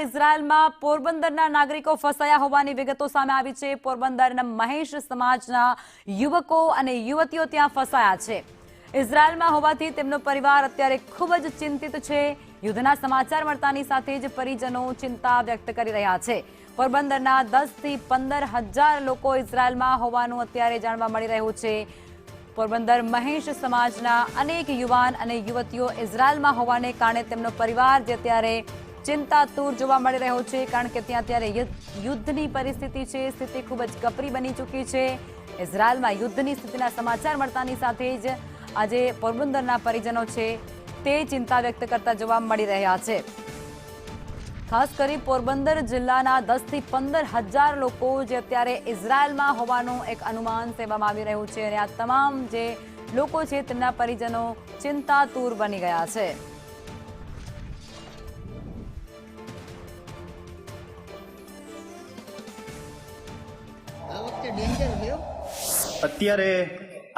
ઇઝરાયલમાં પોરબંદરના નાગરિકો ફસાયા હોવાની વિગતો સામે આવી છે। પોરબંદરના મહેશ સમાજના યુવકો અને યુવતીઓ ત્યાં ફસાયા છે। ઇઝરાયલમાં હોવાથી તેમનો પરિવાર અત્યારે ખૂબ જ ચિંતિત છે। યુદ્ધના સમાચાર મળતાની સાથે જ પરિજનો ચિંતા વ્યક્ત કરી રહ્યા છે। પોરબંદરના 10 થી 15 હજાર લોકો ઇઝરાયલમાં હોવાનું અત્યારે જાણવા મળી રહ્યું છે। પોરબંદર મહેશ સમાજના અનેક યુવાન અને યુવતીઓ ઇઝરાયલમાં હોવાને કારણે તેમનો પરિવાર જે અત્યારે ચિંતાતુર જોવા મળી રહ્યો છે, કારણ કે ત્યાં અત્યારે યુદ્ધની પરિસ્થિતિ છે। સ્થિતિ ખૂબ જ કપરી બની ચૂકી છે। ઇઝરાયલમાં યુદ્ધની સ્થિતિના સમાચાર મળતાની સાથે જ આજે પોરબંદરના પરિજનો છે તે ચિંતા વ્યક્ત કરતા જોવા મળી રહ્યા છે। ખાસ કરી પોરબંદર જિલ્લાના 10 થી 15 હજાર લોકો જે અત્યારે ઇઝરાયલમાં હોવાનું એક અનુમાન સેવામાં આવી રહ્યું છે અને આ તમામ જે લોકો છે તેમના પરિજનો ચિંતાતુર બની ગયા છે। અત્યારે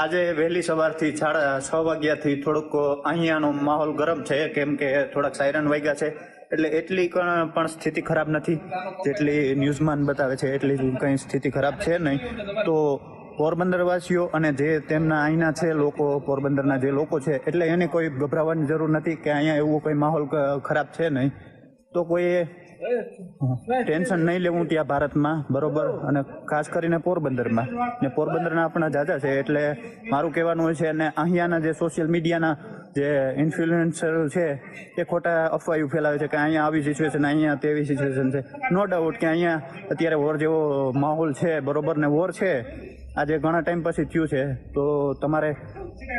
આજે વહેલી સવારથી 6:30 વાગ્યાથી થોડુંક અહીંયાનો માહોલ ગરમ છે, કેમ કે થોડાક સાયરન વાગ્યા છે, એટલે એટલી પણ સ્થિતિ ખરાબ નથી જેટલી ન્યૂઝમાં બતાવે છે, એટલી કંઈ સ્થિતિ ખરાબ છે નહીં। તો પોરબંદરવાસીઓ અને જે તેમના અહીંના છે લોકો, પોરબંદરના જે લોકો છે, એટલે એને કોઈ ગભરાવાની જરૂર નથી કે અહીંયા એવું કોઈ માહોલ ખરાબ છે નહીં। તો કોઈ ટેન્શન નહીં લેવું ત્યાં ભારતમાં, બરોબર, અને ખાસ કરીને પોરબંદરમાં ને પોરબંદરના આપણા જાજા છે, એટલે મારું કહેવાનું હોય છે। અને અહીંયાના જે સોશિયલ મીડિયાના જે ઇન્ફ્લુએન્સર છે એ ખોટા અફવાયું ફેલાવે છે કે અહીંયા આવી સિચ્યુએશન, અહીંયા તેવી સિચ્યુએશન છે। નો ડાઉટ કે અહીંયા અત્યારે વોર જેવો માહોલ છે, બરોબર, ને વોર છે આજે ઘણા ટાઈમ પછી થયું છે, તો તમારે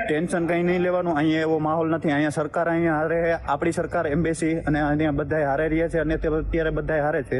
ટેન્શન કંઈ નહીં લેવાનું। અહીંયા એવો માહોલ નથી। અહીંયા સરકાર, અહીંયા હારે આપણી સરકાર, એમ્બેસી અને અહીંયા બધા હારે રહ્યા છે અને અત્યારે બધા હારે છે।